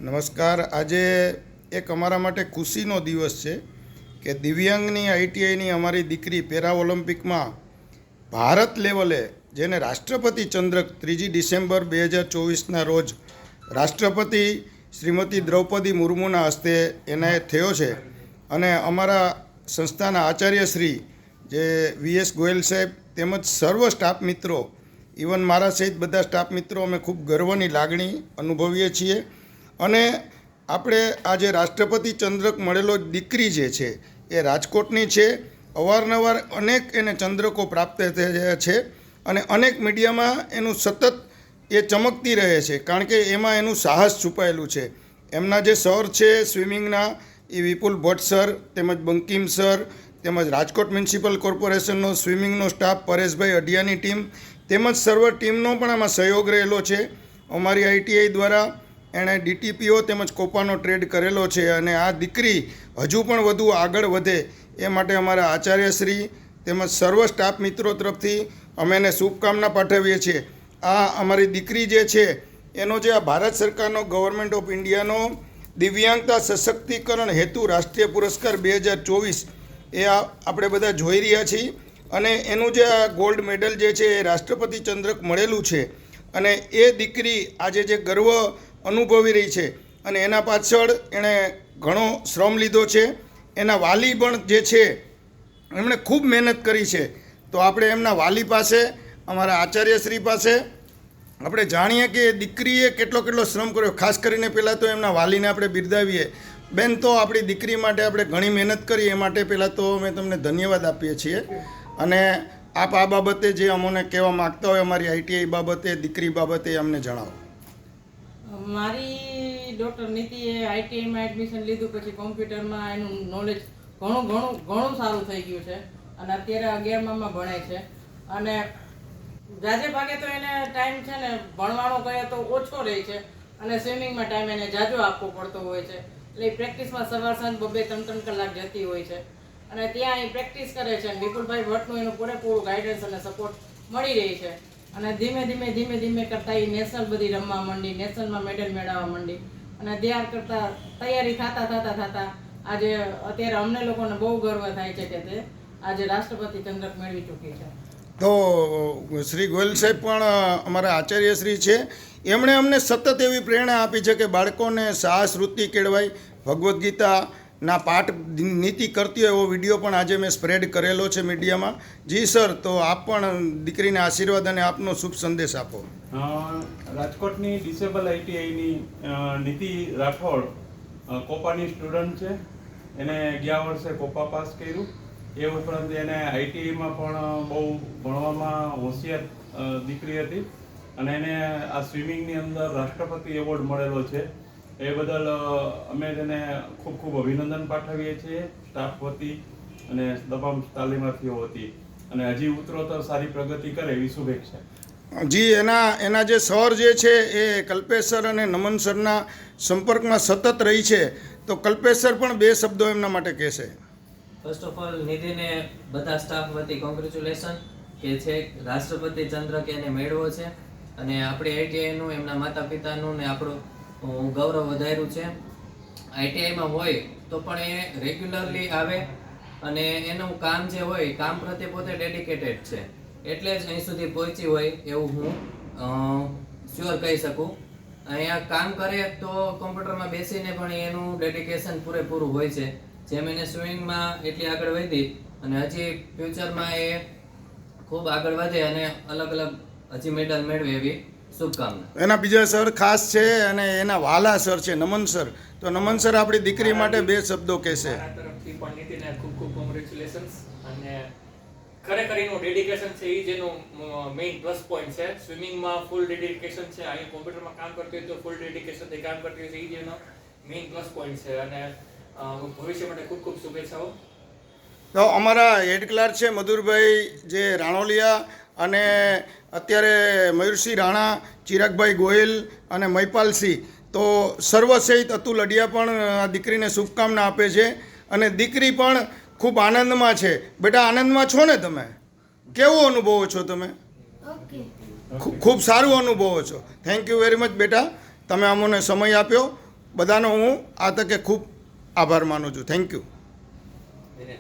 નમસ્કાર. આજે એક અમારા માટે ખુશીનો દિવસ છે કે દિવ્યાંગની આઈટીઆઈની અમારી દીકરી પેરા ઓલિમ્પિકમાં ભારત લેવલે જેને રાષ્ટ્રપતિ ચંદ્રક 3 ડિસેમ્બર 2024ના રોજ રાષ્ટ્રપતિ શ્રીમતી દ્રૌપદી મુર્મુના હસ્તે એનાયત થયો છે. અને અમારા સંસ્થાના આચાર્યશ્રી જે વીએસ ગોયલ સાહેબ તેમજ સર્વ સ્ટાફ મિત્રો, ઇવન મારા સહિત બધા સ્ટાફ મિત્રો, અમે ખૂબ ગર્વની લાગણી અનુભવીએ છીએ. અને આપણે આ જે રાષ્ટ્રપતિ ચંદ્રક મળેલો દીકરી જે છે એ રાજકોટની છે. અવારનવાર અનેક એને ચંદ્રકો પ્રાપ્ત થયા છે અને અનેક મીડિયામાં એનું સતત એ ચમકતી રહે છે, કારણ કે એમાં એનું સાહસ છુપાયેલું છે. એમના જે સર છે સ્વિમિંગના, એ વિપુલ ભટ્ટ સર તેમજ બંકિમ સર તેમજ રાજકોટ મ્યુનિસિપલ કોર્પોરેશનનો સ્વિમિંગનો સ્ટાફ, પરેશભાઈ અઢિયાની ટીમ તેમજ સર્વ ટીમનો પણ આમાં સહયોગ રહેલો છે. અમારી આઈટીઆઈ દ્વારા એણે ડીટીપીઓ તેમજ કોપાનો ટ્રેડ કરેલો છે અને આ દીકરી હજુ પણ વધુ આગળ વધે એ માટે અમારા આચાર્યશ્રી તેમજ સર્વ સ્ટાફ મિત્રો તરફથી અમે એને શુભકામના પાઠવીએ છીએ. આ અમારી દીકરી જે છે એનો જે આ ભારત સરકારનો ગવર્મેન્ટ ઓફ ઇન્ડિયાનો દિવ્યાંગતા સશક્તિકરણ હેતુ રાષ્ટ્રીય પુરસ્કાર 2024 એ આપણે બધા જોઈ રહ્યા છીએ. અને એનું જે આ ગોલ્ડ મેડલ જે છે એ રાષ્ટ્રપતિ ચંદ્રક મળેલું છે અને એ દીકરી આજે જે ગર્વ અનુભવી રહી છે અને એના પાછળ એણે ઘણો શ્રમ લીધો છે. એના વાલી પણ જે છે એમણે ખૂબ મહેનત કરી છે. તો આપણે એમના વાલી પાસે, અમારા આચાર્યશ્રી પાસે આપણે જાણીએ કે દીકરીએ કેટલો શ્રમ કર્યો. ખાસ કરીને પહેલાં તો એમના વાલીને આપણે બિરદાવીએ. બેન, તો આપણી દીકરી માટે આપણે ઘણી મહેનત કરી, એ માટે પહેલાં તો અમે તમને ધન્યવાદ આપીએ છીએ. અને આપ આ બાબતે જે અમને કહેવા માગતા હોય અમારી આઈટીઆઈ બાબતે, દીકરી બાબતે, અમને જણાવો. મારી ડોક્ટર નીતિએ આઈટીઆઈમાં એડમિશન લીધું પછી કોમ્પ્યુટરમાં એનું નોલેજ ઘણું સારું થઈ ગયું છે અને અત્યારે 11મામાં ભણે છે. અને જાજે ભાગે તો એને ટાઈમ છે ને ભણવાનો કહે તો ઓછો રહે છે અને સ્વિમિંગમાં ટાઈમ એને જાજો આપવો પડતો હોય છે. એટલે પ્રેક્ટિસમાં સવાર સાંજ 2-3 કલાક જતી હોય છે અને ત્યાં એ પ્રેક્ટિસ કરે છે. અને વિપુલભાઈ ભટ્ટનું એનું પૂરેપૂરું ગાઈડન્સ અને સપોર્ટ મળી રહી છે. અને ધીમે ધીમે કરતાં એ નેશનલ બધી રમવા માંડી, નેશનલમાં મેડલ મેળવવા માંડી અને ત્યાર કરતાં તૈયારી થતા આજે અત્યારે અમને લોકોને બહુ ગર્વ થાય છે કે તે આજે રાષ્ટ્રપતિ ચંદ્રક મેળવી ચૂકી છે. તો શ્રી ગોયલ સાહેબ પણ અમારા આચાર્યશ્રી છે. એમણે અમને સતત એવી પ્રેરણા આપી છે કે બાળકોને સાહસ વૃત્તિ કેળવાય. ભગવદ્ ગીતાના પાઠ નીતિ કરતી હોય એવો વિડીયો પણ આજે મેં સ્પ્રેડ કરેલો છે મીડિયામાં. જી સર, તો આપ પણ દીકરીને આશીર્વાદ અને આપનો શુભ સંદેશ આપો. રાજકોટની ડિસેબલ આઈટીઆઈની નીતિ રાઠોડ કોપાની સ્ટુડન્ટ છે. એને ગયા વર્ષે કોપા પાસ કર્યું. એ ઉપરાંત એને આઈટીઆઈમાં પણ બહુ ભણવામાં હોશિયાર દીકરી હતી અને એને આ સ્વિમિંગની અંદર રાષ્ટ્રપતિ એવોર્ડ મળેલો છે. એ બદલ અમે તેને ખૂબ અભિનંદન પાઠવીએ છીએ સ્ટાફ વતી અને તમામ તાલીમાર્થીઓ વતી. અને હજી ઉત્તરોત્તર સારી પ્રગતિ કરે એવી શુભેચ્છા. જી, એના જે સર જે છે એ કલ્પેશ સર અને નમન સરના સંપર્કમાં સતત રહી છે. તો કલ્પેશ સર પણ 2 શબ્દો એમના માટે કહેશે. ફર્સ્ટ ઓફ ઓલ નિધિને બધા સ્ટાફ વતી કોંગ્રેચ્યુલેશન કે છે રાષ્ટ્રપતિ ચંદ્રક એને મેળવ્યો છે અને આપણી આઈટીઆઈનું, એમના માતા પિતાનું ને આપણું ગૌરવ વધાર્યું છે. આઈટીઆઈમાં હોય તો પણ એ રેગ્યુલરલી આવે અને એનું કામ જે હોય, કામ પ્રત્યે પોતે ડેડિકેટેડ છે. એટલે જ અહીં સુધી પહોંચી હોય એવું હું શ્યોર કહી શકું. અહીંયા કામ કરે તો કોમ્પ્યુટરમાં બેસીને પણ એનું ડેડિકેશન પૂરેપૂરું હોય છે. જેમ એને સ્વિમિંગમાં એટલી આગળ વધી અને હજી ફ્યુચરમાં એ ખૂબ આગળ વધે અને અલગ હજી મેડલ મેળવે એવી શુભકામના. એના બીજા સર ખાસ છે અને એના વાલા સર છે નમન સર. તો નમન સર આપણી દીકરી માટે 2 શબ્દો કહેશે. મારા તરફથી પણ નીતિને ખૂબ કોંગ્રેચ્યુલેશન્સ. અને ખરેખર એનું ડેડિકેશન છે એ જ એનું મેઇન પ્લસ પોઈન્ટ છે. સ્વિમિંગમાં ફૂલ ડેડિકેશન છે, અહીં કોમ્પ્યુટરમાં કામ કરતી હોય તો ફૂલ ડેડિકેશનથી કામ કરતી હોય છે, એ જ એનો મેઇન પ્લસ પોઈન્ટ છે. અને ભવિષ્ય માટે ખૂબ શુભેચ્છાઓ. તો અમારા હેડ ક્લાર્ક છે મધુરભાઈ જે રાણોલિયા અને અત્યારે મયુરસિંહ રાણા, ચિરાગભાઈ ગોયલ અને મહિપાલસિંહ, તો સર્વ સહિત અતુલ અડિયા પણ આ દીકરીને શુભકામના આપે છે. અને દીકરી પણ ખૂબ આનંદમાં છે. બેટા, આનંદમાં છો ને તમે? કેવો અનુભવો છો તમે? ખૂબ સારું અનુભવો છો. થેન્ક યુ વેરી મચ બેટા, તમે અમને સમય આપ્યો. બધાનો હું આ તકે ખૂબ આભાર માનું છું. Thank you. વિરેન.